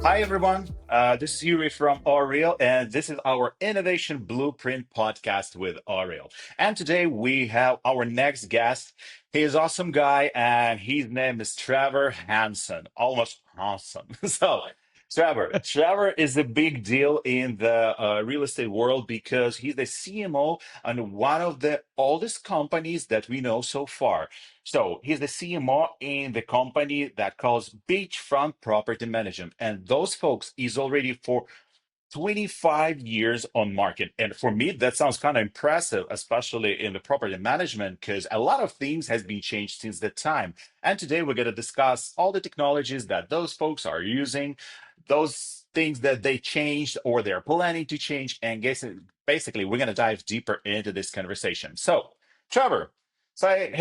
Hi, everyone. This is Yurii from ORIL, and this is our Innovation Blueprint podcast with ORIL. And today we have our next guest. He is awesome guy, and his name is Trevor Henson. Almost awesome. So, Trevor is a big deal in the real estate world because he's the CMO on one of the oldest companies that we know so far. So he's the CMO in the company that calls Beachfront Property Management. And those folks is already for 25 years on market. And for me, that sounds kind of impressive, especially in the property management, because a lot of things has been changed since that time. And today we're going to discuss all the technologies that those folks are using, those things that they changed or they're planning to change. And basically, we're going to dive deeper into this conversation. So, Trevor, say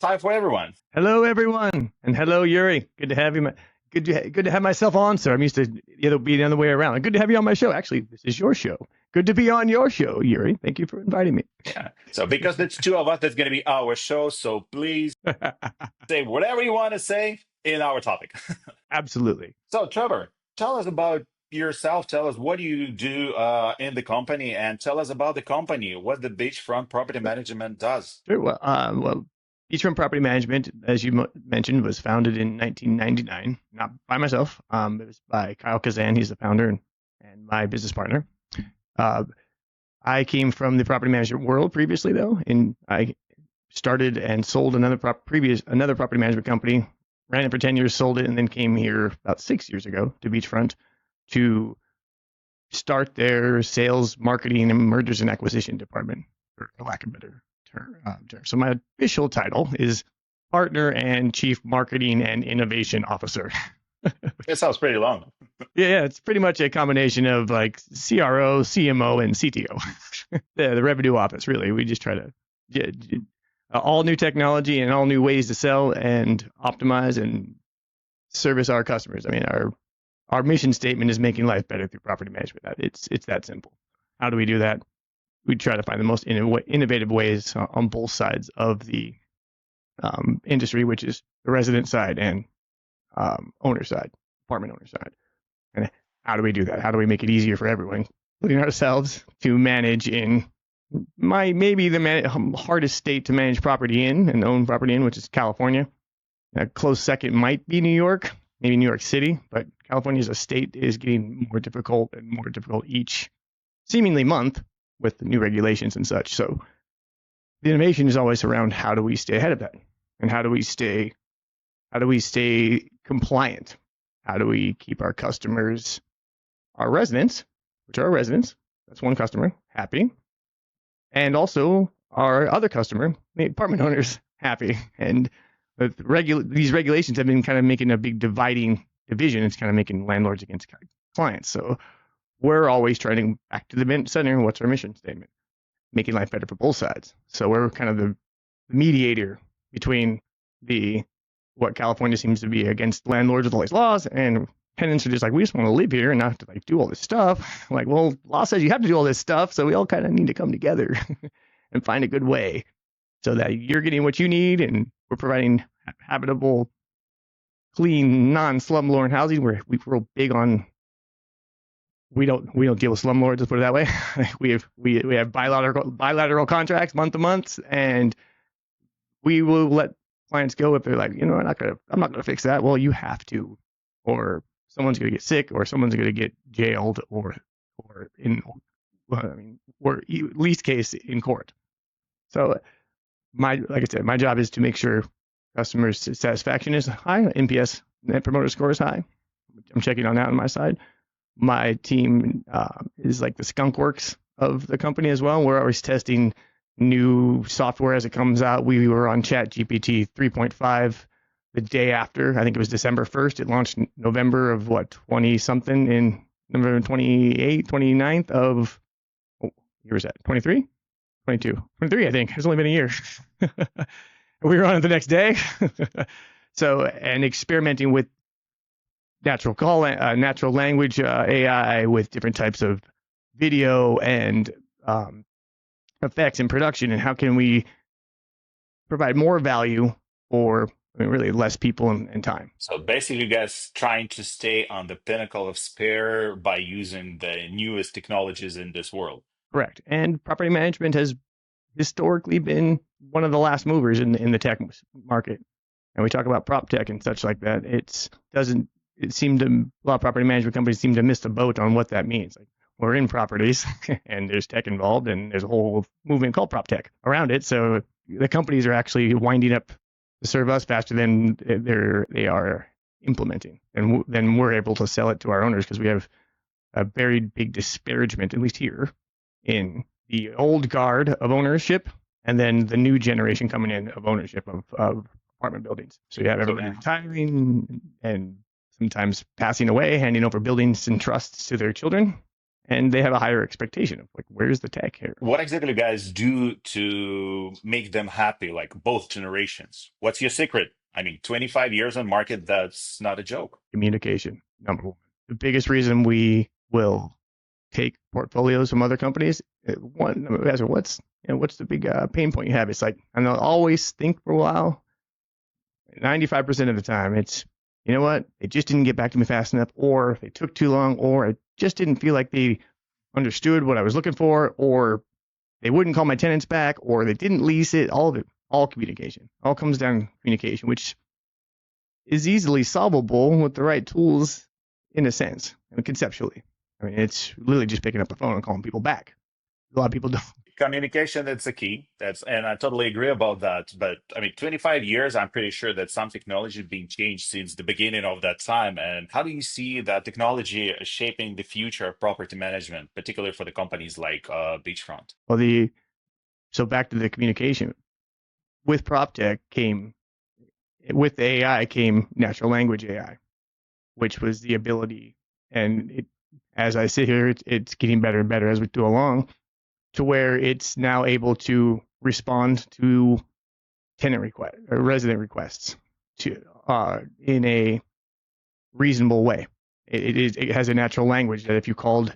hi for everyone. Hello, everyone, and hello, Yurii. Good to have you. Good to have myself on, sir. I'm used to being the other way around. Good to have you on my show. Actually, this is your show. Good to be on your show, Yurii. Thank you for inviting me. Yeah. So because it's two of us, that's going to be our show. So please say whatever you want to say in our topic. Absolutely. So Trevor, tell us about yourself. Tell us what do you do in the company, and tell us about the company. What the Beachfront Property Management does. Sure. Well, Beachfront Property Management, as you mentioned, was founded in 1999. Not by myself. It was by Kyle Kazan. He's the founder and my business partner. I came from the property management world previously, though, and I started and sold another property management company, ran it for 10 years, sold it, and then came here about 6 years ago to Beachfront to start their sales, marketing, and mergers and acquisition department, for lack of a better term. So my official title is Partner and Chief Marketing and Innovation Officer. It sounds pretty long. Yeah, it's pretty much a combination of like CRO, CMO, and CTO. the revenue office, really. We just try to all new technology and all new ways to sell and optimize and service our customers. I mean, our mission statement is making life better through property management. It's that simple. How do we do that? We try to find the most innovative ways on both sides of the industry, which is the resident side and owner side, apartment owner side. And how do we do that? How do we make it easier for everyone, including ourselves, to manage in maybe the hardest state to manage property in and own property in, which is California. A close second might be New York, maybe New York City, but California as a state is getting more difficult and more difficult each seemingly month with the new regulations and such. So the innovation is always around how do we stay ahead of that, and how do we stay compliant? How do we keep our customers, our residents, which are our residents, that's one customer, happy, and also our other customer, the apartment owners, happy. And these regulations have been kind of making a big division. It's kind of making landlords against clients. So we're always trying to back to the center. What's our mission statement? Making life better for both sides. So we're kind of the mediator between what California seems to be against landlords with all these laws, and tenants are just like, we just want to live here and not have to like do all this stuff. Like, well, law says you have to do all this stuff, so we all kind of need to come together and find a good way so that you're getting what you need, and we're providing habitable, clean, non-slumlord housing. We're real big on. We don't deal with slumlords. Let's put it that way. we have bilateral contracts month to month, and we will let clients go if they're like, I'm not gonna fix that. Well, you have to, or someone's gonna get sick, or someone's gonna get jailed, or least case in court. So like I said, my job is to make sure customers' satisfaction is high, NPS, Net Promoter Score is high. I'm checking on that on my side. My team is like the skunk works of the company as well. We're always testing new software as it comes out. We were on ChatGPT 3.5 the day after. I think it was December 1st. It launched November of 20 something, in November 29th of, year was that, 23? 22. 23, I think. It's only been a year. We were on it the next day. So, and experimenting with natural language AI with different types of video and effects in production, and how can we provide more value for I mean, really less people and time. So basically, you guys trying to stay on the pinnacle of spare by using the newest technologies in this world. Correct. And property management has historically been one of the last movers in the tech market. And we talk about PropTech and such like that. It seemed to, a lot of property management companies seem to miss the boat on what that means. Like, we're in properties and there's tech involved and there's a whole movement called PropTech around it. So the companies are actually winding up to serve us faster than they are implementing. And then we're able to sell it to our owners because we have a very big disparagement, at least here, in the old guard of ownership and then the new generation coming in of ownership of apartment buildings. So you have So everybody retiring and sometimes passing away, handing over buildings and trusts to their children, and they have a higher expectation of like, where's the tech here? what exactly you guys do to make them happy, like both generations? What's your secret? I mean, 25 years on market, that's not a joke. Communication, number one. The biggest reason we will take portfolios from other companies, one, what's the big pain point you have? It's like, and they'll always think for a while. 95% of the time, it's, you know what, they just didn't get back to me fast enough, or they took too long, or I just didn't feel like they understood what I was looking for, or they wouldn't call my tenants back, or they didn't lease it. All of it, all communication, all comes down to communication, which is easily solvable with the right tools in a sense, I mean, conceptually. I mean, it's literally just picking up the phone and calling people back. A lot of people don't. Communication, that's the key. And I totally agree about that. But I mean, 25 years, I'm pretty sure that some technology has been changed since the beginning of that time. And how do you see that technology shaping the future of property management, particularly for the companies like Beachfront? Well, so back to the communication. With PropTech with the AI came natural language AI, which was the ability, and as I sit here, it's getting better and better as we go along, to where it's now able to respond to tenant request or resident requests to in a reasonable way. It has a natural language that if you called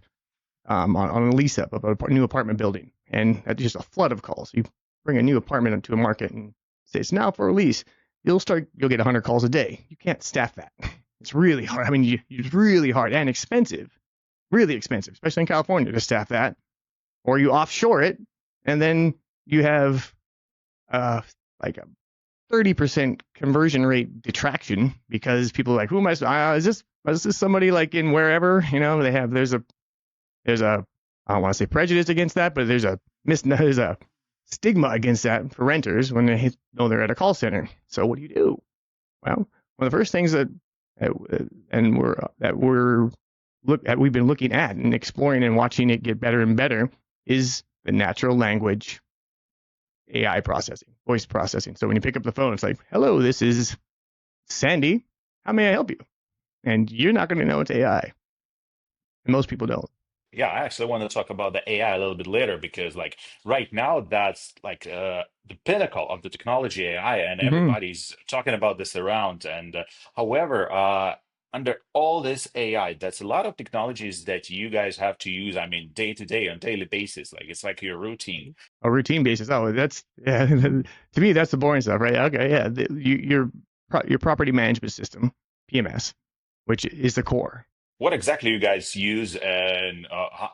on a lease up of a new apartment building, and that's just a flood of calls, you bring a new apartment into a market and say it's now for a lease, you'll get 100 calls a day. You can't staff that. It's really hard. I mean, it's really hard and expensive, really expensive, especially in California to staff that. Or you offshore it, and then you have like a 30% conversion rate detraction because people are like, who am I? Is this somebody like in wherever? You know, there's a I don't want to say prejudice against that, but there's a stigma against that for renters when they know they're at a call center. So what do you do? Well, one of the first things that we've been looking at and exploring and watching it get better and better is the natural language AI processing, voice processing. So when you pick up the phone, it's like, hello, this is Sandy. How may I help you? And you're not going to know it's AI. And most people don't. Yeah, I actually want to talk about the AI a little bit later because, like, right now, that's like the pinnacle of the technology AI, and Mm-hmm. everybody's talking about this around. And however, under all this AI, that's a lot of technologies that you guys have to use. I mean, day to day, on daily basis, like it's like your routine. A routine basis. Oh, that's yeah. To me, that's the boring stuff, right? Okay, yeah. Your property management system, PMS, which is the core. What exactly you guys use and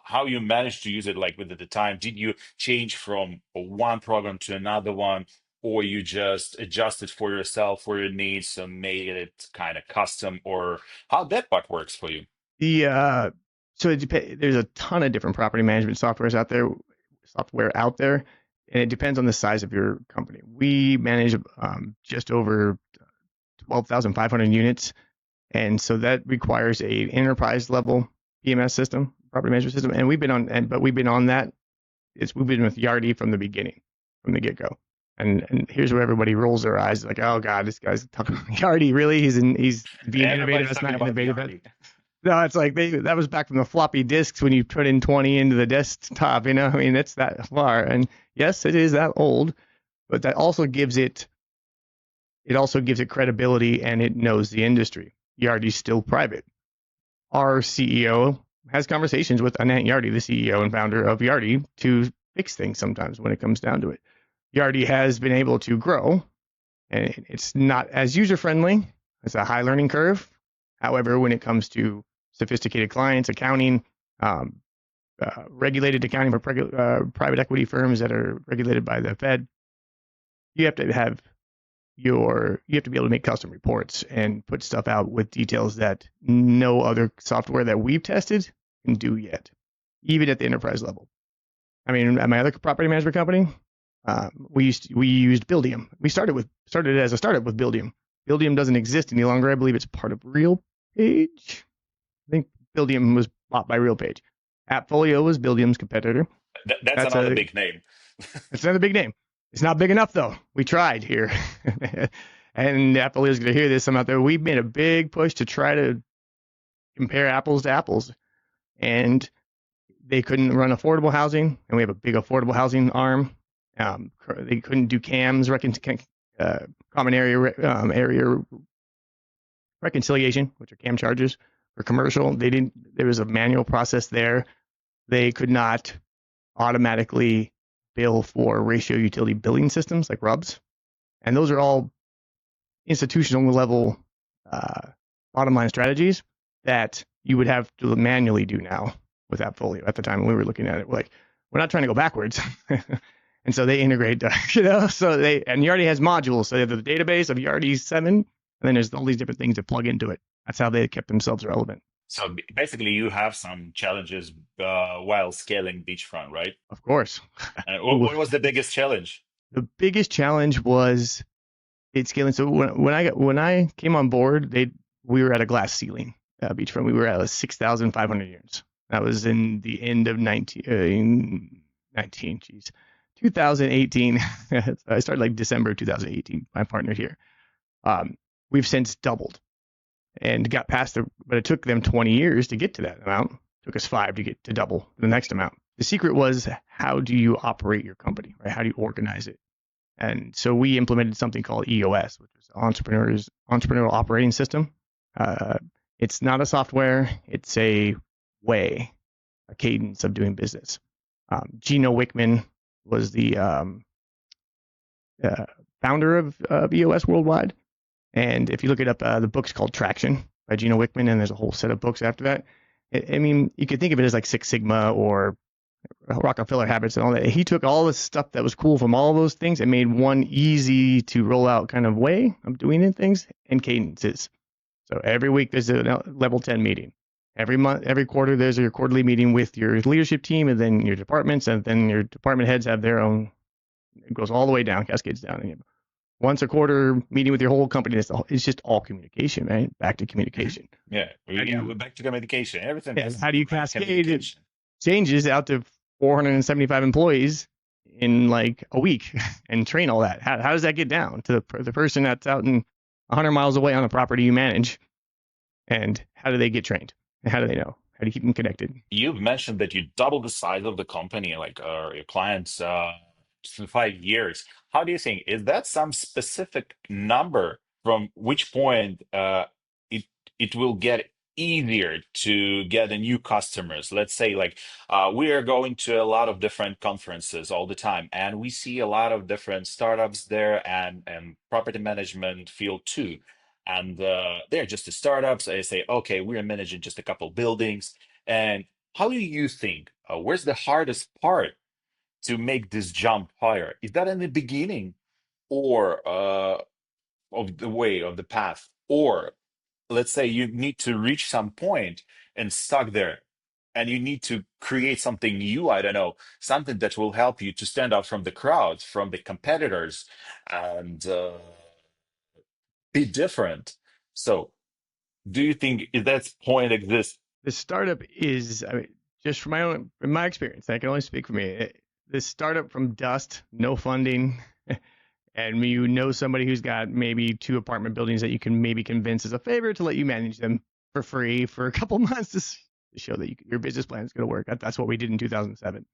how you manage to use it, like within the time? Did you change from one program to another one, or you just adjusted for yourself, for your needs, and made it kind of custom, or how that part works for you? The so there's a ton of different property management software out there, and it depends on the size of your company. We manage just over 12,500 units, and so that requires a enterprise level PMS system, property management system. And we've been on that. We've been with Yardi from the beginning, from the get go. And here's where everybody rolls their eyes, like, oh God, this guy's talking about Yardi. Really? He's being innovative. Everybody's That's talking not about innovative. Yurii. No, it's like that was back from the floppy disks when you put in 20 into the desktop. You know, I mean, it's that far. And yes, it is that old, but that also gives it credibility, and it knows the industry. Yardi's still private. Our CEO has conversations with Anant Yardi, the CEO and founder of Yardi, to fix things sometimes when it comes down to it. Yardi has been able to grow and it's not as user friendly. It's a high learning curve. However, when it comes to sophisticated clients, accounting, um, regulated accounting for private equity firms that are regulated by the Fed, you have to have you have to be able to make custom reports and put stuff out with details that no other software that we've tested can do yet, even at the enterprise level. I mean, at my other property management company, we used Buildium. We started as a startup with Buildium. Buildium doesn't exist any longer. I believe it's part of RealPage. I think Buildium was bought by RealPage. AppFolio was Buildium's competitor. That's That's another big name. another big name. It's not big enough though. We tried here, and AppFolio is going to hear this. I'm out there. We made a big push to try to compare apples to apples, and they couldn't run affordable housing, and we have a big affordable housing arm. They couldn't do CAMs, common area reconciliation, which are CAM charges for commercial. They didn't. There was a manual process there. They could not automatically bill for ratio utility billing systems like RUBS, and those are all institutional level bottom line strategies that you would have to manually do now with AppFolio. At the time when we were looking at it, we're not trying to go backwards. And so they integrate, and Yardi has modules. So they have the database of Yardi 7, and then there's all these different things that plug into it. That's how they kept themselves relevant. So basically, you have some challenges while scaling beachfront, right? Of course. What was the biggest challenge? The biggest challenge was it's scaling. So when I came on board, we were at a glass ceiling beachfront. We were at 6,500 units. That was in the end of 2018. I started like December 2018. My partner here. We've since doubled and got past but it took them 20 years to get to that amount. It took us 5 to get to double the next amount. The secret was, how do you operate your company, right? How do you organize it? And so we implemented something called EOS, which is entrepreneurial operating system. It's not a software; it's a way, a cadence of doing business. Gino Wickman was the founder of EOS worldwide. And if you look it up, the book's called Traction by Gino Wickman, and there's a whole set of books after that. I mean, you could think of it as like Six Sigma or Rockefeller Habits and all that. He took all the stuff that was cool from all of those things and made one easy to roll out kind of way of doing it, things and cadences. So every week there's a level 10 meeting. Every month, every quarter, there's your quarterly meeting with your leadership team, and then your departments, and then your department heads have their own. It goes all the way down, cascades down. And once a quarter meeting with your whole company. It's just all communication, right? Back to communication. Yeah, we're back to communication. Everything. Yeah, how do you cascade it? Changes out to 475 employees in like a week and train all that? How does that get down to the person that's out in 100 miles away on the property you manage? And how do they get trained? And how do they know? How do you keep them connected? You've mentioned that you doubled the size of the company, like your clients, just in 5 years. How do you think? Is that some specific number from which point it it will get easier to get a new customers? Let's say, like, we are going to a lot of different conferences all the time, and we see a lot of different startups there, and property management field too. And they're just the startups. They say, okay, we're managing just a couple buildings. And how do you think? Where's the hardest part to make this jump higher? Is that in the beginning, or of the way of the path, or let's say you need to reach some point and stuck there, and you need to create something new? I don't know, something that will help you to stand out from the crowd, from the competitors, and be different. So, do you think that point exists? The startup is, I mean, just from my experience, I can only speak for me. The startup from dust, no funding, and you know somebody who's got maybe 2 apartment buildings that you can maybe convince as a favor to let you manage them for free for a couple months to show that your business plan is going to work. That's what we did in 2007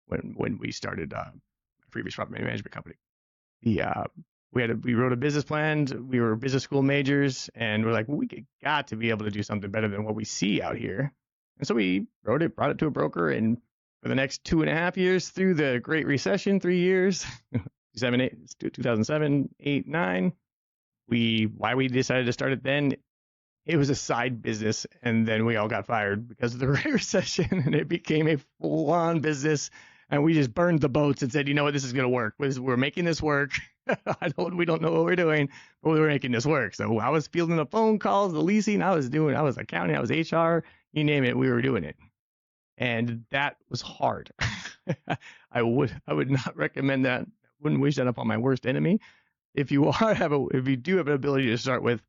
when we started a previous property management company. We wrote a business plan. We were business school majors, and we're like, well, we got to be able to do something better than what we see out here. And so we wrote it, brought it to a broker, and for the next 2.5 years through the Great Recession, 3 years, 2007, 8, 9, Why we decided to start it then, it was a side business, and then we all got fired because of the recession, and it became a full-on business. And we just burned the boats and said, you know what, this is going to work. We're making this work. We don't know what we're doing, but we were making this work. So I was fielding the phone calls, the leasing, I was accounting, I was HR, you name it, we were doing it. And that was hard. I would not recommend that. Wouldn't wish that upon my worst enemy. If you do have an ability to start with,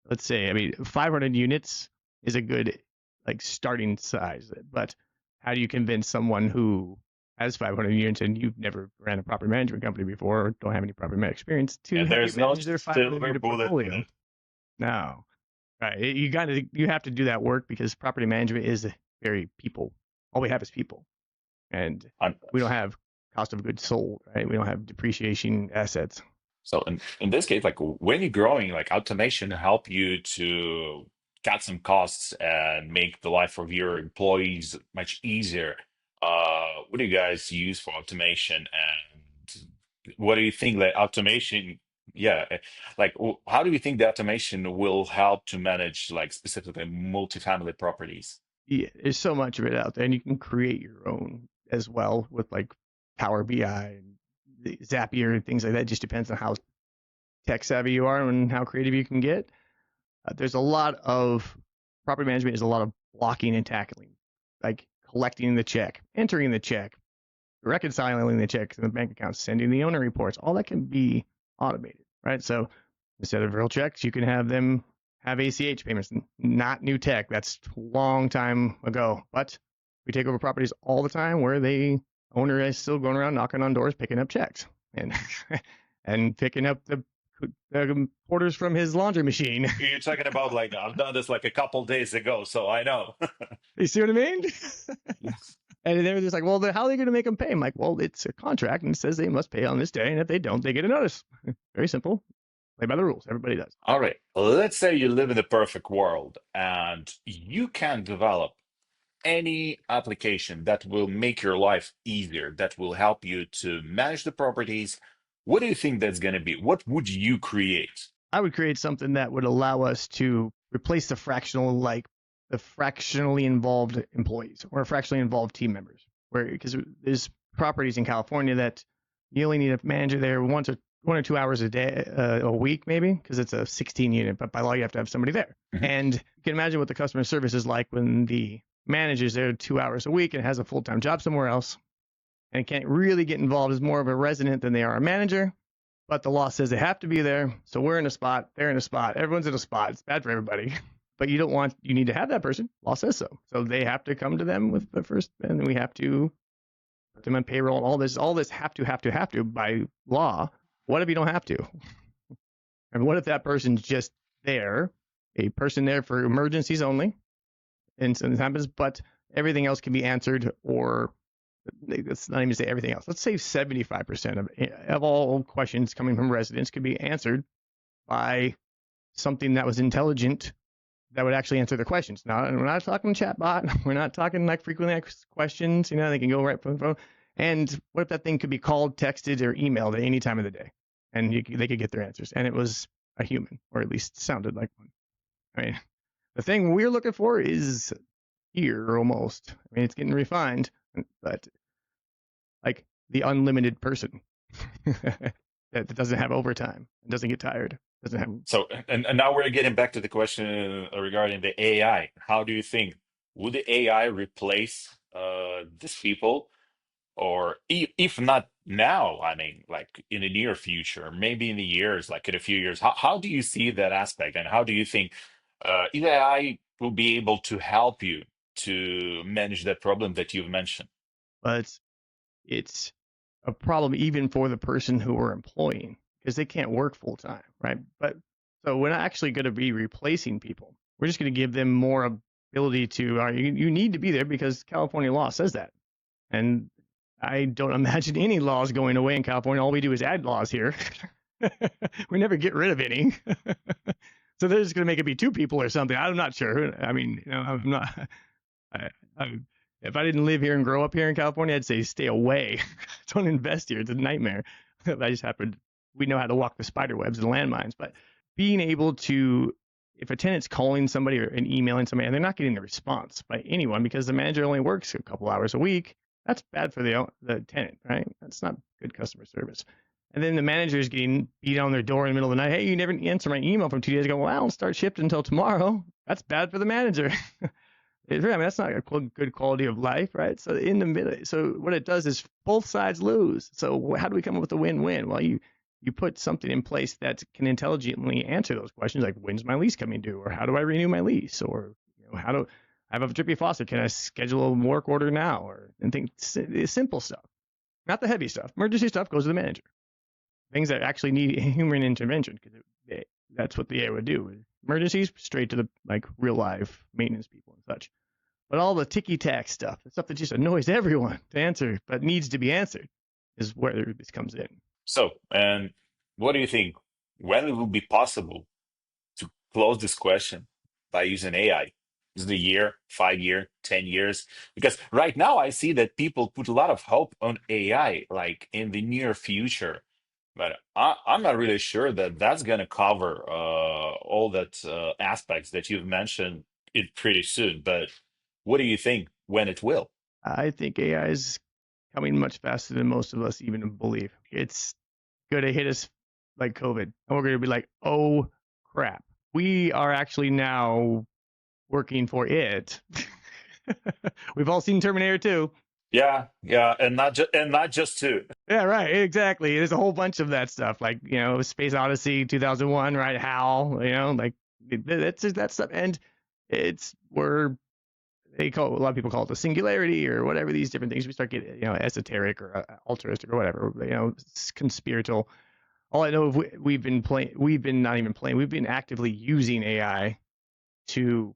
let's say, 500 units is a good like starting size. But how do you convince someone who has 500 units and you've never ran a property management company before, or don't have any property management experience, to And have you there's no manage their 500 silver unit bullet with portfolio? it. No, right? You have to do that work because property management is very people. All we have is people, and I'm, we don't have cost of goods sold, right? We don't have depreciation assets. so in this case, like when you're growing, like automation help you to cut some costs and make the life of your employees much easier. What do you guys use for automation, and what do you think that automation, yeah, like how do you think the automation will help to manage like specifically multifamily properties? Yeah, there's so much of it out there, and you can create your own as well with like Power BI and Zapier and things like that. It just depends on how tech savvy you are and how creative you can get. There's a lot of property management is a lot of blocking and tackling, like collecting the check, entering the check, reconciling the checks in the bank accounts, sending the owner reports. All that can be automated, right? So instead of real checks, you can have them have ACH payments, not new tech. That's a long time ago. But we take over properties all the time where the owner is still going around knocking on doors, picking up checks and and picking up the orders from his laundry machine. You're talking about like I've done this like a couple days ago, so I know. You see what I mean? Yes. And they're just like, well, then how are they going to make them pay? I'm like, well, it's a contract and it says they must pay on this day. And if they don't, they get a notice. Very simple. Play by the rules. Everybody does. All right. Let's say you live in the perfect world and you can develop any application that will make your life easier, that will help you to manage the properties. What do you think that's going to be? What would you create? I would create something that would allow us to replace the fractionally involved employees or fractionally involved team members. Because there's properties in California that you only need a manager there 1 or 2 hours a day, a week maybe, because it's a 16 unit, but by law you have to have somebody there. Mhm. And you can imagine what the customer service is like when the manager's there 2 hours a week and has a full-time job somewhere else and can't really get involved as more of a resident than they are a manager. But the law says they have to be there. So we're in a spot, they're in a spot, everyone's in a spot. It's bad for everybody. But you need to have that person. Law says so. So they have to come to them with the first, and we have to put them on payroll and all this have to by law. What if you don't have to? And what if that person's just there, a person there for emergencies only, and something happens, but everything else can be answered, or let's not even say everything else. Let's say 75% of all questions coming from residents could be answered by something that was intelligent that would actually answer the questions. Now, we're not talking chatbot. We're not talking like frequently asked questions. They can go right from the phone. And what if that thing could be called, texted, or emailed at any time of the day, and they could get their answers, and it was a human, or at least sounded like one. I mean, the thing we're looking for is here almost. It's getting refined, but like the unlimited person that doesn't have overtime, doesn't get tired, doesn't have. So, and now we're getting back to the question regarding the AI. How do you think would the AI replace these people, or if not now, I mean, like in the near future, maybe in the years, like in a few years? How do you see that aspect, and how do you think AI will be able to help you to manage that problem that you've mentioned? But it's a problem even for the person who we're employing because they can't work full time, right? But so we're not actually going to be replacing people. We're just going to give them more ability to. You need to be there because California law says that, and I don't imagine any laws going away in California. All we do is add laws here. We never get rid of any. So they're just going to make it be 2 people or something. I'm not sure. I'm not. If I didn't live here and grow up here in California, I'd say stay away. Don't invest here. It's a nightmare. We know how to walk the spider webs and landmines. But being able to, if a tenant's calling somebody or an emailing somebody and they're not getting a response by anyone because the manager only works a couple hours a week, that's bad for the tenant, right? That's not good customer service. And then the manager is getting beat on their door in the middle of the night. Hey, you never answer my email from 2 days ago. Well, I don't start shipped until tomorrow. That's bad for the manager. I mean, that's not a good quality of life, right? So in the middle, so what it does is both sides lose. So how do we come up with a win-win? Well, you put something in place that can intelligently answer those questions, like when's my lease coming due, or how do I renew my lease, or how do I have a drippy faucet? Can I schedule a work order now, or and things simple stuff, not the heavy stuff. Emergency stuff goes to the manager. Things that actually need human intervention, because that's what the AI would do. Emergencies straight to the real life maintenance people and such. But all the ticky-tack stuff, the stuff that just annoys everyone to answer, but needs to be answered, is where this comes in. So, and what do you think? When it will be possible to close this question by using AI? Is it a year, 5 year, 10 years? Because right now I see that people put a lot of hope on AI, like in the near future. But I'm not really sure that that's going to cover all that aspects that you've mentioned it pretty soon. But what do you think when it will? I think AI is coming much faster than most of us even believe. It's going to hit us like COVID, and we're going to be like, oh crap, we are actually now working for it. We've all seen Terminator 2. Yeah, yeah, and not just two. Yeah, right. Exactly. There's a whole bunch of that stuff, like Space Odyssey 2001, right? HAL, that's that stuff, and it's where they call, a lot of people call it the singularity or whatever, these different things. We start getting esoteric or altruistic or whatever, conspiratorial. All I know is we've been not even playing, we've been actively using AI to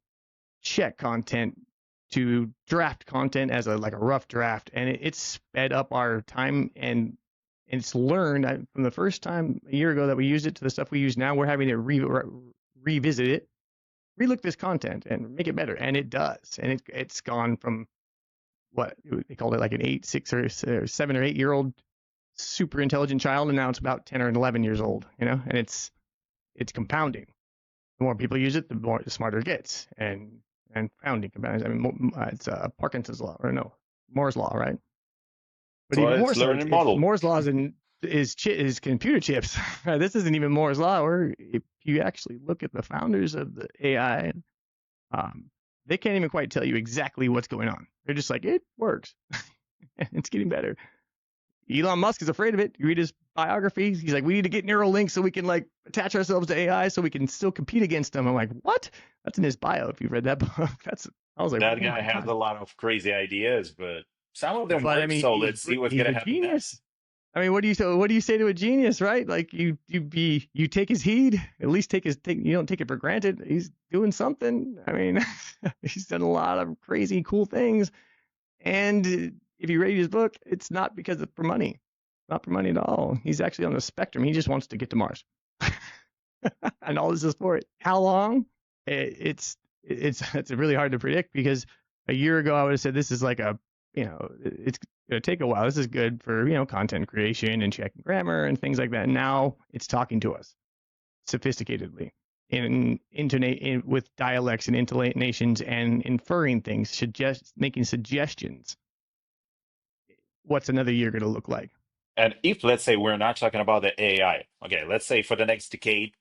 check content, to draft content as a rough draft, and it's sped up our time, and it's learned from the first time a year ago that we used it to the stuff we use now. We're having to revisit it, relook this content, and make it better, and it does. And it's gone from what they called it, like an 8, 6, or 7 or 8 year old super intelligent child, and now it's about 10 or 11 years old. And it's compounding. The more people use it, the smarter it gets, and founding compounds. I mean, it's Parkinson's law, or no, Moore's law, right? But So even more it's so, learning it's model. Moore's law is computer chips. This isn't even Moore's law. Or if you actually look at the founders of the AI, they can't even quite tell you exactly what's going on. They're just like, it works. It's getting better. Elon Musk is afraid of it. You read his biography. He's like, we need to get neural links so we can attach ourselves to AI so we can still compete against them. I'm like, what? That's in his bio. If you've read that book, I was like, That oh guy my has god. a lot of crazy ideas, but some of them But I work. mean, So let's see what's he's gonna a happen next. genius. I mean, what do you say to a genius, right? Like you take his heed, at least you don't take it for granted. He's doing something. I mean, he's done a lot of crazy cool things. And if you read his book, it's not because of for money. Not for money at all. He's actually on the spectrum. He just wants to get to Mars. And all this is for it. How long? It's really hard to predict, because a year ago I would have said this is like it's going to take a while. This is good for, content creation and checking grammar and things like that. Now it's talking to us sophisticatedly with dialects and intonations and inferring things, making suggestions. What's another year going to look like? And if let's say we're not talking about the AI, okay, let's say for the next decade,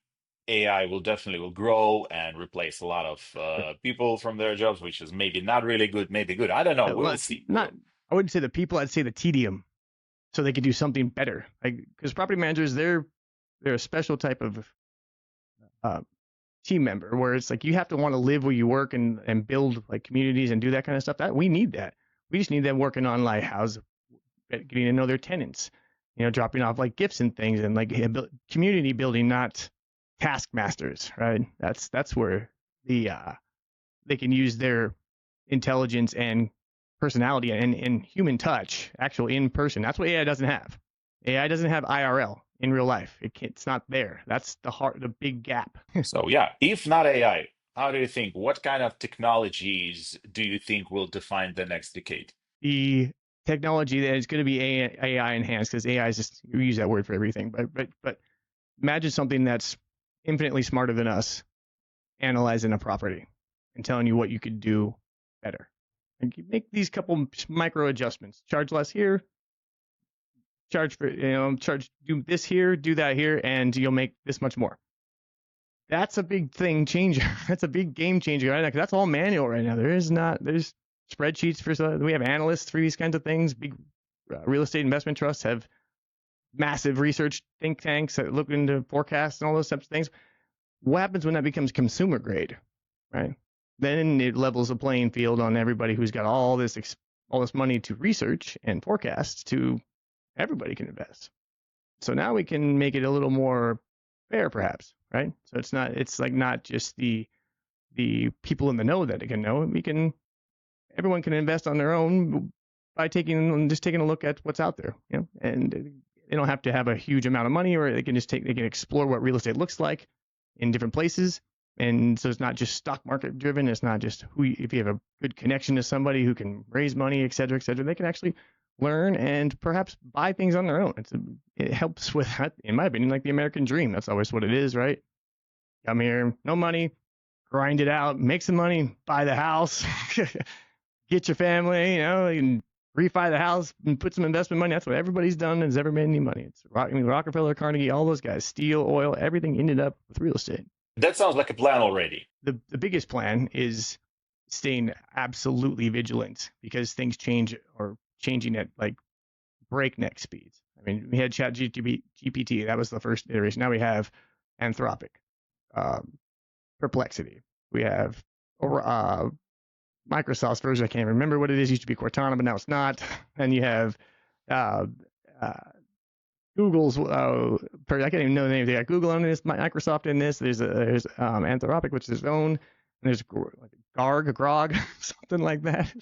AI will definitely will grow and replace a lot of people from their jobs, which is maybe not really good, maybe good. I don't know. Well, We'll it's see. not. I wouldn't say the people. I'd say the tedium, so they could do something better. Because property managers, they're a special type of uh, team member, where it's like you have to want to live where you work and build communities and do that kind of stuff. That we need that. We just need them working on getting to know their tenants, dropping off gifts and things, and community building, not taskmasters, right? That's where they can use their intelligence and personality and human touch, actual in person. That's what AI doesn't have. AI doesn't have IRL in real life. It's not there. That's the big gap. So yeah, if not AI, how do you think? What kind of technologies do you think will define the next decade? The technology that is going to be AI enhanced, because AI is just, you use that word for everything, but imagine something that's infinitely smarter than us analyzing a property and telling you what you could do better. And you make these couple micro adjustments. Charge less here, do this here, do that here, and you'll make this much more. That's a big thing changer. That's a big game changer right now, because that's all manual right now. There's spreadsheets we have analysts for these kinds of things. Big real estate investment trusts have massive research think tanks that look into forecasts and all those types of things. What happens when that becomes consumer grade, right? Then it levels the playing field on everybody who's got all this money to research and forecast. To everybody can invest. So now we can make it a little more fair, perhaps, right? So it's like not just the people in the know that can know. Everyone can invest on their own by taking a look at what's out there, and they don't have to have a huge amount of money, or they can explore what real estate looks like in different places. And so it's not just stock market driven. It's not just if you have a good connection to somebody who can raise money, et cetera, they can actually learn and perhaps buy things on their own. It helps with, in my opinion, like the American dream. That's always what it is, right? Come here, no money, grind it out, make some money, buy the house, get your family, you can refi the house and put some investment money. That's what everybody's done and has ever made any money. Rockefeller, Carnegie, all those guys, steel, oil, everything ended up with real estate. That sounds like a plan already. The biggest plan is staying absolutely vigilant, because things change or changing at like breakneck speeds. I mean, we had GPT, that was the first iteration. Now we have Anthropic, Perplexity. We have Microsoft's version. I can't remember what it is. It used to be Cortana, but now it's not. And you have Google's. I can't even know the name. They got Google on this, Microsoft in this. There's Anthropic, which is its own. And there's like Grog, something like that,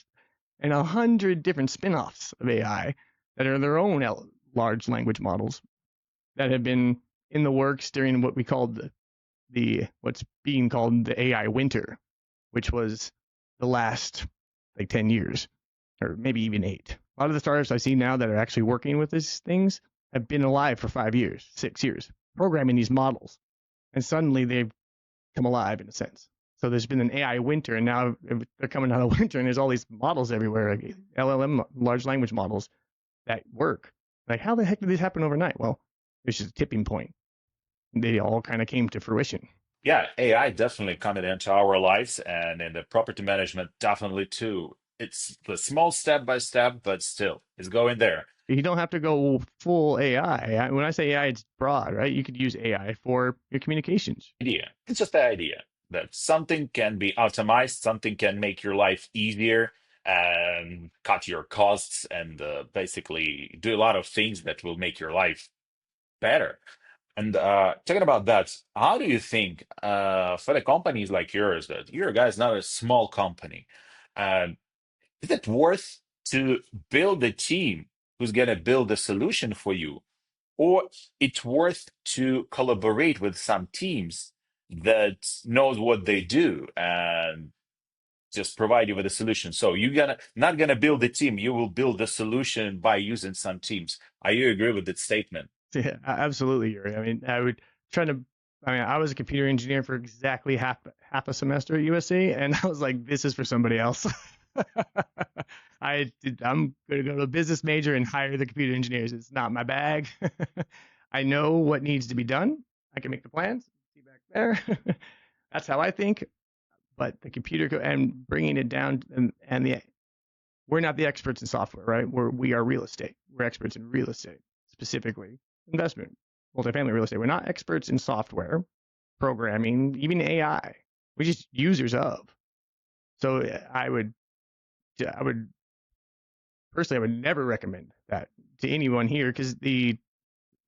and 100 different spin-offs of AI that are their own large language models that have been in the works during what we called what's being called the AI winter, which was the last like 10 years, or maybe even 8. A lot of the startups I see now that are actually working with these things have been alive for 5 years, 6 years, programming these models, and suddenly they've come alive in a sense. So there's been an AI winter, and now they're coming out of winter, and there's all these models everywhere, like LLM, large language models that work. Like, how the heck did this happen overnight? Well, there's just a tipping point. They all kind of came to fruition. Yeah, AI definitely coming into our lives, and in the property management, definitely too. It's the small step by step, but still, it's going there. You don't have to go full AI. When I say AI, it's broad, right? You could use AI for your communications. It's just the idea that something can be optimized, something can make your life easier and cut your costs, and basically do a lot of things that will make your life better. And talking about that, how do you think for the companies like yours, that your guys not a small company, um, is it worth to build a team who's gonna build a solution for you, or it's worth to collaborate with some teams that knows what they do and just provide you with a solution? So you're gonna not gonna build a team, you will build a solution by using some teams. Are you agree with that statement? Yeah, absolutely, Yurii. I mean, I was a computer engineer for exactly half a semester at USC, and I was like, this is for somebody else. I'm going to go to a business major and hire the computer engineers. It's not my bag. I know what needs to be done. I can make the plans. See back there. That's how I think. But the computer and bringing it down, we're not the experts in software, right? We are real estate. We're experts in real estate, specifically investment, multifamily real estate. We're not experts in software, programming, even AI. We're just users of. So I would personally, I would never recommend that to anyone here, because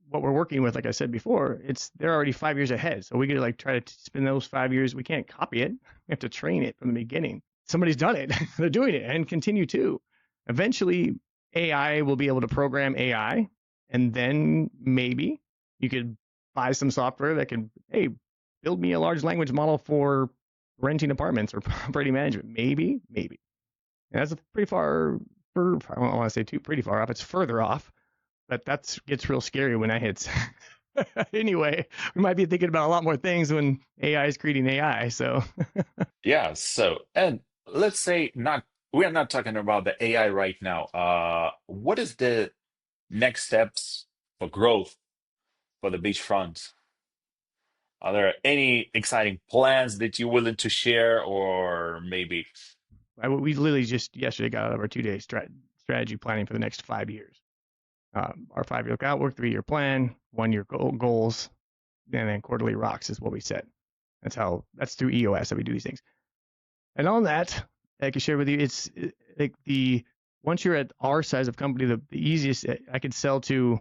what we're working with, like I said before, they're already 5 years ahead. So we could like try to spend those 5 years. We can't copy it. We have to train it from the beginning. Somebody's done it. They're doing it and continue to. Eventually, AI will be able to program AI, and then maybe you could buy some software that can, hey, build me a large language model for renting apartments or property management. Maybe. And that's pretty far. I don't want to say pretty far off. It's further off, but that gets real scary when that hits. Anyway, we might be thinking about a lot more things when AI is creating AI. So Yeah, so and let's say not we are not talking about the AI right now. What is the next steps for growth for the beachfront? Are there any exciting plans that you're willing to share, or maybe? we literally just yesterday got out of our 2 day strategy planning for the next 5 years. Our 5 year outlook, 3 year plan, 1 year goals, and then quarterly rocks is what we set. That's through EOS that we do these things. And on that, I can share with you, it's like once you're at our size of company, the easiest I could sell to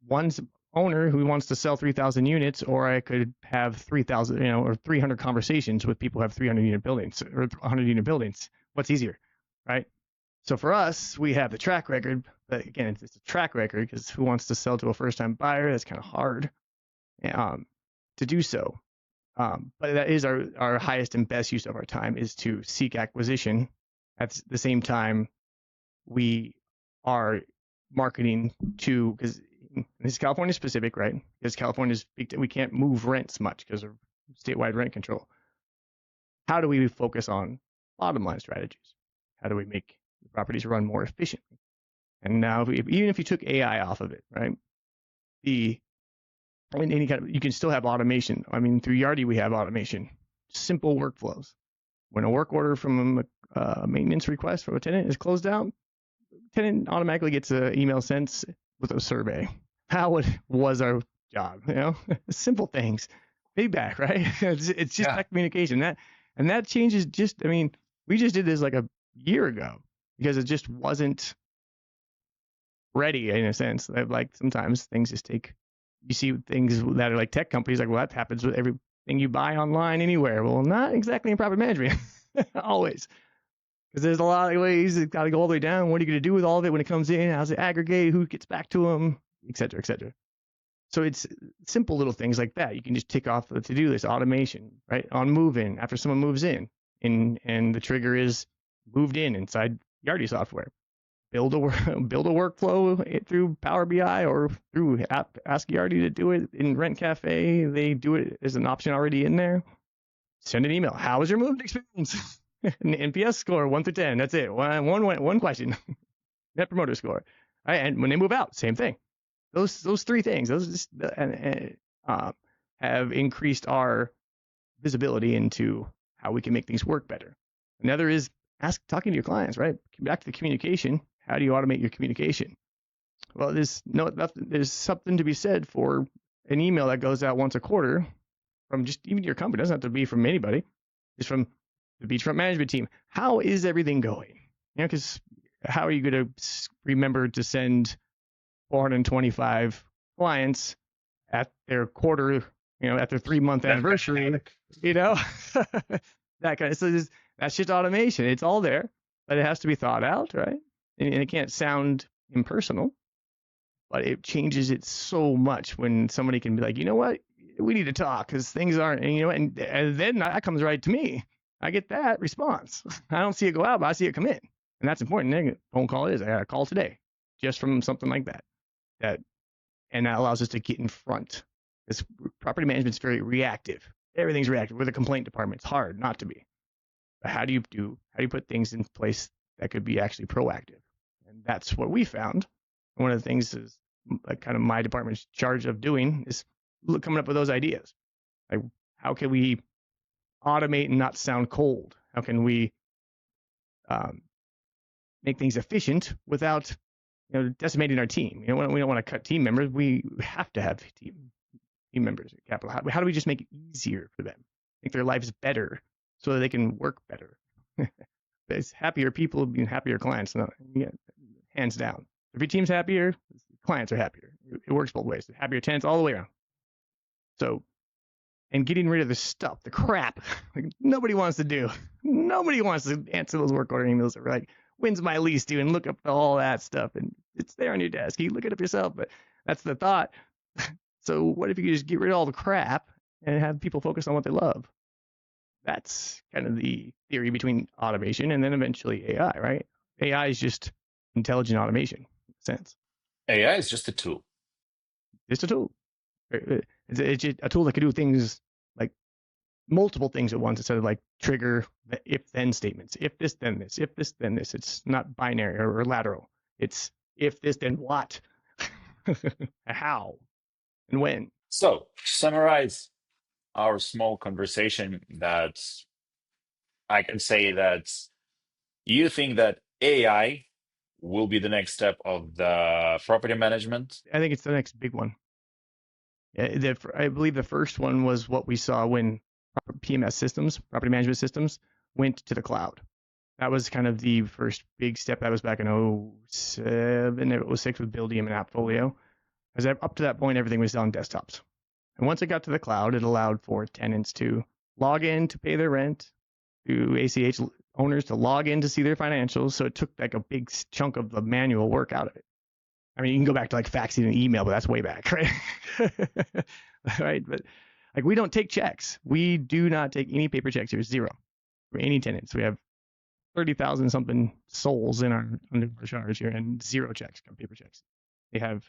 one owner who wants to sell 3,000 units, or I could have 3,000, or 300 conversations with people who have 300 unit buildings or 100 unit buildings. What's easier, right? So for us, we have the track record, but again, it's a track record because who wants to sell to a first time buyer? That's kind of hard to do so. But that is our highest and best use of our time is to seek acquisition. At the same time, we are marketing to, because this is California specific, right? Because California's, we can't move rents much because of statewide rent control. How do we focus on bottom line strategies? How do we make the properties run more efficiently? And now, even if you took AI off of it, right? Any kind of, you can still have automation. I mean, through Yardi, we have automation, simple workflows. When a work order from a maintenance request from a tenant is closed out, tenant automatically gets an email sent with a survey. How was our job? Simple things, feedback, right? It's just Yeah. that communication. That changes. I mean, we just did this like a year ago because it just wasn't ready in a sense. Like sometimes things just take. You see things that are like tech companies, like, well, that happens with everything you buy online anywhere. Well, not exactly in property management, always. Because there's a lot of ways it's got to go all the way down. What are you going to do with all of it when it comes in? How's it aggregate? Who gets back to them? Et cetera, et cetera. So it's simple little things like that. You can just tick off the to-do list, automation, right? On move-in, after someone moves in, and the trigger is moved in inside Yardi software. Build a workflow through Power BI or through Ask Yardi to do it in Rent Cafe. They do it as an option already in there. Send an email. How was your moving experience? An NPS score 1 through 10. That's it. One question. Net promoter score. Right? And when they move out, same thing. Those three things. Those just have increased our visibility into how we can make things work better. Another is talking to your clients. Right. Back to the communication. How do you automate your communication? Well, there's something to be said for an email that goes out once a quarter from just even your company. It doesn't have to be from anybody. It's from the beachfront management team. How is everything going? Because how are you going to remember to send 425 clients at their quarter, at their 3 month anniversary, that kind of, so that's just automation. It's all there, but it has to be thought out, right? And it can't sound impersonal, but it changes it so much when somebody can be like, you know what, we need to talk because things aren't, and then that comes right to me. I get that response. I don't see it go out, but I see it come in, and that's important. Phone call is, I got a call today, just from something like that. And that allows us to get in front. This property management is very reactive. Everything's reactive. We're the complaint department. It's hard not to be. But how do you put things in place that could be actually proactive? And that's what we found. And one of the things is like kind of my department's charge of doing is coming up with those ideas. Like, how can we automate and not sound cold? How can we make things efficient without decimating our team? We don't want to cut team members. We have to have team members at Capital. How do we just make it easier for them, make their lives better, so that they can work better? It's happier people being happier clients. No, hands down. If your team's happier, clients are happier. It works both ways. Happier tenants all the way around. So, and getting rid of the stuff, the crap, like nobody wants to do. Nobody wants to answer those work order emails that are like, when's my lease due, and look up all that stuff, and it's there on your desk. You look it up yourself, but that's the thought. So what if you could just get rid of all the crap and have people focus on what they love? That's kind of the theory between automation and then eventually AI, right? AI is just intelligent automation in a sense. AI is just a tool. Just a tool. It's just a tool that can do things like multiple things at once instead of like trigger the if then statements. If this, then this. If this, then this. It's not binary or lateral. It's if this, then what, how, and when. So, summarize our small conversation that I can say that you think that AI will be the next step of the property management. I think it's the next big one. I believe the first one was what we saw when PMS systems, property management systems, went to the cloud. That was kind of the first big step. That was back in 07, 06 with Buildium and Appfolio. As up to that point, everything was on desktops. And once it got to the cloud, it allowed for tenants to log in to pay their rent, to ACH owners to log in to see their financials. So it took like a big chunk of the manual work out of it. I mean, you can go back to like faxing an email, but that's way back, right? Right. But like we don't take checks. We do not take any paper checks here. Zero for any tenants. We have 30,000 something souls in under our charge here, and zero checks, paper checks. They have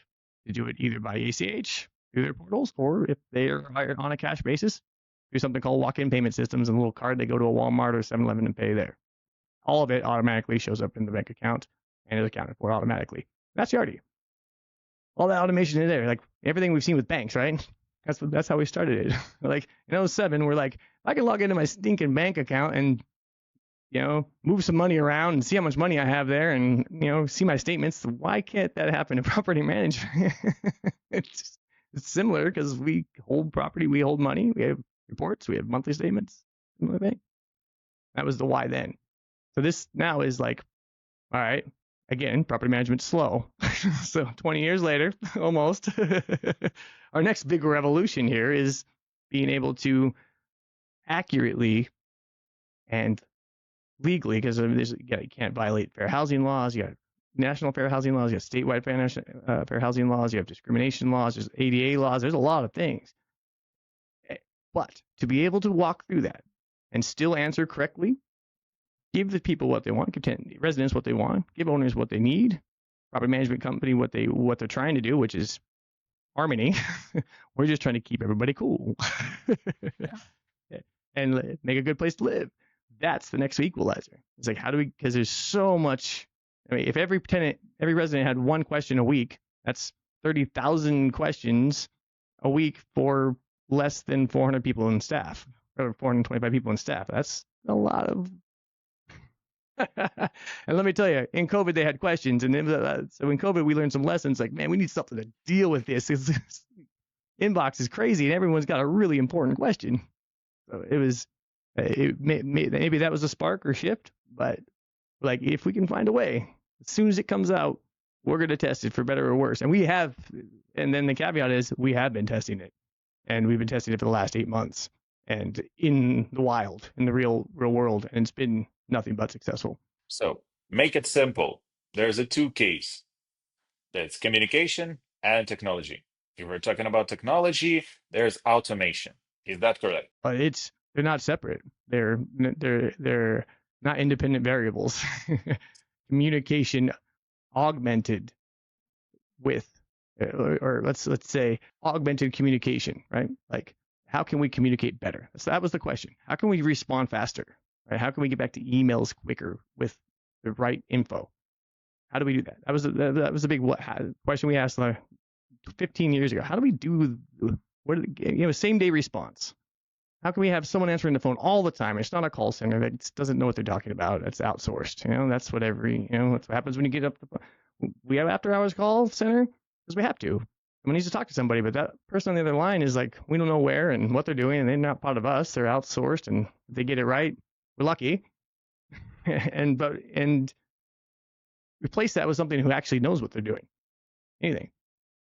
to do it either by ACH through their portals, or if they are hired on a cash basis, through something called walk-in payment systems and a little card. They go to a Walmart or 7-Eleven and pay there. All of it automatically shows up in the bank account and is accounted for automatically. That's Yardi. All that automation is there. Like everything we've seen with banks, right? That's how we started it. Like in 07, we're like, I can log into my stinking bank account and move some money around and see how much money I have there and, see my statements. Why can't that happen in property management? It's similar because we hold property, we hold money, we have reports, we have monthly statements. That was the why then. So this now is like, all right, again, property management's slow. So 20 years later, almost, our next big revolution here is being able to accurately and legally, because you can't violate fair housing laws. You got national fair housing laws. You got statewide fair housing laws. You have discrimination laws. There's ADA laws. There's a lot of things. But to be able to walk through that and still answer correctly, give the people what they want, give residents what they want, give owners what they need, property management company what they're trying to do, which is harmony. We're just trying to keep everybody cool and make a good place to live. That's the next equalizer. It's like, because there's so much. I mean, if every resident had one question a week, that's 30,000 questions a week for less than 400 people in staff, or 425 people in staff. That's a lot of. And let me tell you, in COVID, they had questions. And so in COVID, we learned some lessons like, man, we need something to deal with this. Inbox is crazy and everyone's got a really important question. So maybe that was a spark or shift, but like if we can find a way, as soon as it comes out, we're going to test it for better or worse. And we have, and then the caveat is we have been testing it, and we've been testing it for the last 8 months and in the wild, in the real world. And it's been nothing but successful. So make it simple. There's a two case. That's communication and technology. If we're talking about technology, there's automation. Is that correct? But they're not separate. They're not independent variables. Communication augmented with, or let's say augmented communication, right? Like, how can we communicate better? So that was the question. How can we respond faster? Right? How can we get back to emails quicker with the right info? How do we do that? That was a big question we asked 15 years ago. How do we do same day response? How can we have someone answering the phone all the time? It's not a call center that doesn't know what they're talking about. It's outsourced. That's what that's what happens when you get up the phone. We have after hours call center because we have to. Someone needs to talk to somebody, but that person on the other line is like, we don't know where and what they're doing, and they're not part of us. They're outsourced, and if they get it right, we're lucky. and replace that with something who actually knows what they're doing. Anything.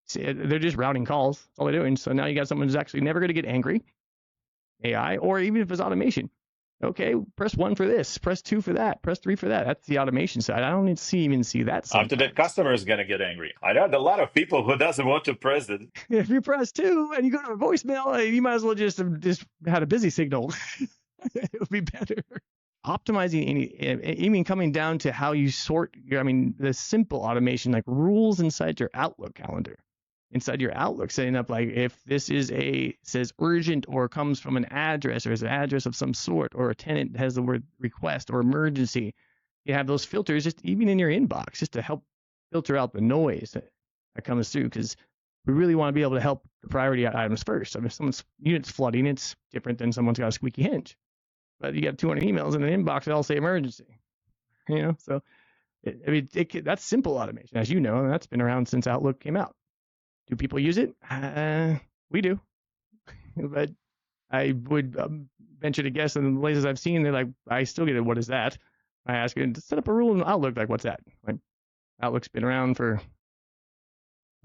See, they're just routing calls. That's all they're doing. So now you got someone who's actually never going to get angry. AI, or even if it's automation. Okay, press 1 for this, press 2 for that, press 3 for that. That's the automation side. I don't need to even see that sometimes. After that, customer is going to get angry. I know a lot of people who doesn't want to press it. If you press 2 and you go to a voicemail, you might as well just had a busy signal. It would be better. Optimizing even coming down to how you sort the simple automation, like rules inside your Outlook calendar. inside your Outlook, setting up like if this is says urgent or comes from an address or is an address of some sort, or a tenant has the word request or emergency. You have those filters just even in your inbox just to help filter out the noise that comes through, because we really want to be able to help the priority items first. I mean, if someone's unit's flooding, it's different than someone's got a squeaky hinge. But you have 200 emails in an inbox that all say emergency, So that's simple automation, as you know, and that's been around since Outlook came out. Do people use it? We do, but I would venture to guess in the places I've seen, they're like, I still get it. What is that? I ask you to set up a rule in Outlook. Like, what's that? Like, Outlook's been around for,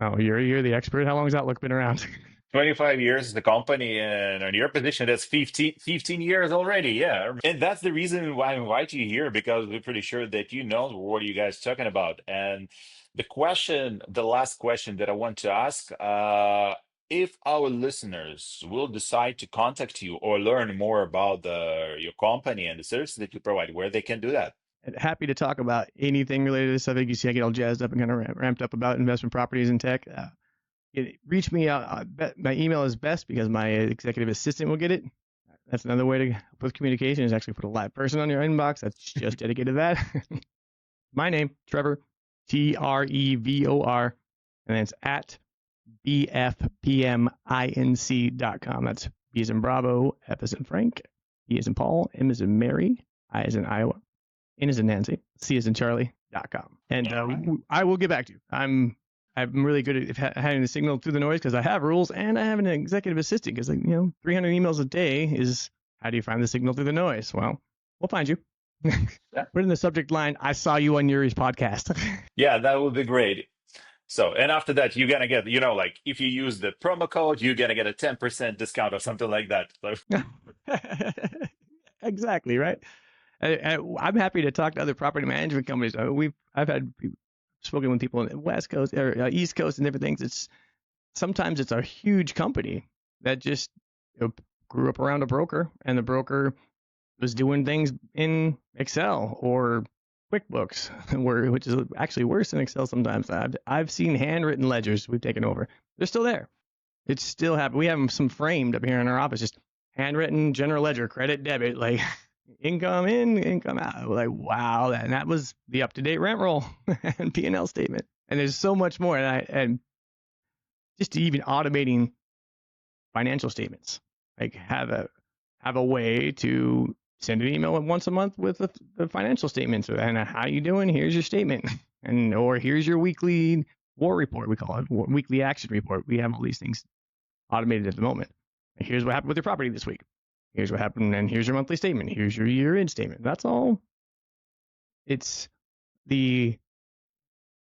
you're the expert. How long has Outlook been around? 25 years the company, and on your position, that's 15 years already. Yeah. And that's the reason why I invite you here, because we're pretty sure that you know what are you guys talking about. And the last question that I want to ask, if our listeners will decide to contact you or learn more about your company and the services that you provide, where they can do that. Happy to talk about anything related to this subject. You see, I get all jazzed up and kind of ramped up about investment properties and tech. Reach me out. My email is best because my executive assistant will get it. That's another way to help with communication, is actually put a live person on your inbox that's just dedicated to that. My name, Trevor, Trevor, and then it's at bfpminc.com. That's B as in Bravo, F as in Frank, E as in Paul, M as in Mary, I as in Iowa, N as in Nancy, C as in Charlie.com. And I will get back to you. I'm really good at having the signal through the noise, because I have rules and I have an executive assistant, because 300 emails a day is, how do you find the signal through the noise? Well, we'll find you. Put in the subject line, I saw you on Yuri's podcast. Yeah, that would be great. So, and after that, you're gonna get, like if you use the promo code, you're gonna get a 10% discount or something like that. So. Exactly, right? I'm happy to talk to other property management companies. I've spoken with people in the West Coast or East Coast and different things. Sometimes it's a huge company that just grew up around a broker, and the broker was doing things in Excel or QuickBooks, which is actually worse than Excel sometimes. I've seen handwritten ledgers we've taken over. They're still there. It's still happening. We have them some framed up here in our office, just handwritten general ledger, credit, debit, like income in, income out. Like, wow, and that was the up-to-date rent roll and P&L statement. And there's so much more. And just even automating financial statements, like have a way to send an email once a month with the financial statements, and how you doing? Here's your statement, or here's your weekly war report. We call it weekly action report. We have all these things automated at the moment. Here's what happened with your property this week. Here's what happened, and here's your monthly statement. Here's your year-end statement. That's all. It's the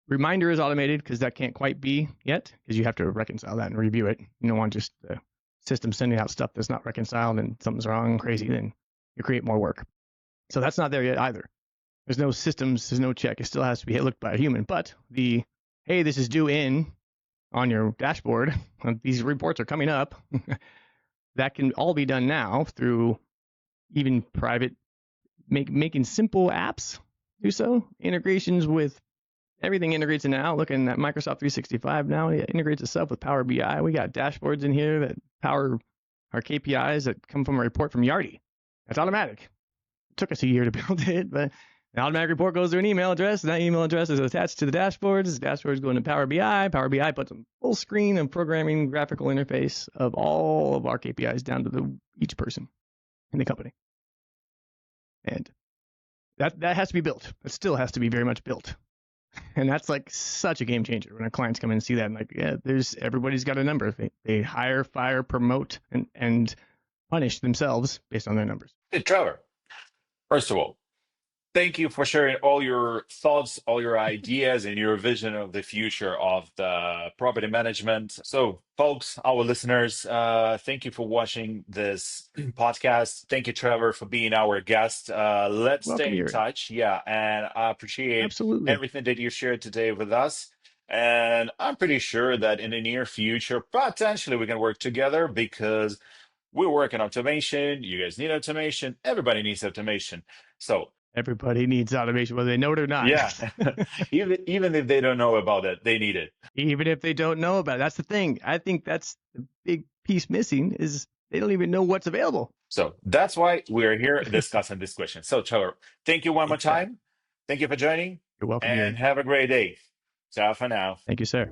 reminder is automated, because that can't quite be yet, because you have to reconcile that and review it. You don't want just the system sending out stuff that's not reconciled and something's wrong, crazy, then you create more work. So that's not there yet either. There's no systems, there's no check. It still has to be looked by a human. But hey, this is due in on your dashboard. These reports are coming up. That can all be done now through even private, making simple apps do so. Integrations with everything integrates in Outlook, and that Microsoft 365 now integrates itself with Power BI. We got dashboards in here that power our KPIs that come from a report from Yurii. That's automatic. It took us a year to build it, but an automatic report goes to an email address, and that email address is attached to the dashboards. The dashboards go into Power BI. Power BI puts a full screen of programming graphical interface of all of our KPIs down to each person in the company. And that has to be built. It still has to be very much built. And that's like such a game changer when our clients come in and see that, and like, yeah, everybody's got a number. They hire, fire, promote, and punish themselves based on their numbers. Hey, Trevor, first of all, thank you for sharing all your thoughts, all your ideas, and your vision of the future of the property management. So, folks, our listeners, thank you for watching this podcast. Thank you, Trevor, for being our guest. Let's Welcome, stay in Yurii. touch. Yeah, and I appreciate Absolutely. everything that you shared today with us. And I'm pretty sure that in the near future, potentially we can work together, because we work in automation. You guys need automation. Everybody needs automation. So Everybody needs automation, whether they know it or not. Yeah. Even if they don't know about it, they need it. Even if they don't know about it. That's the thing. I think that's the big piece missing is they don't even know what's available. So that's why we're here discussing this question. So, Trevor, thank you one more Exactly. time. Thank you for joining You're welcome, and Yurii. have a great day. Ciao for now. Thank you, sir.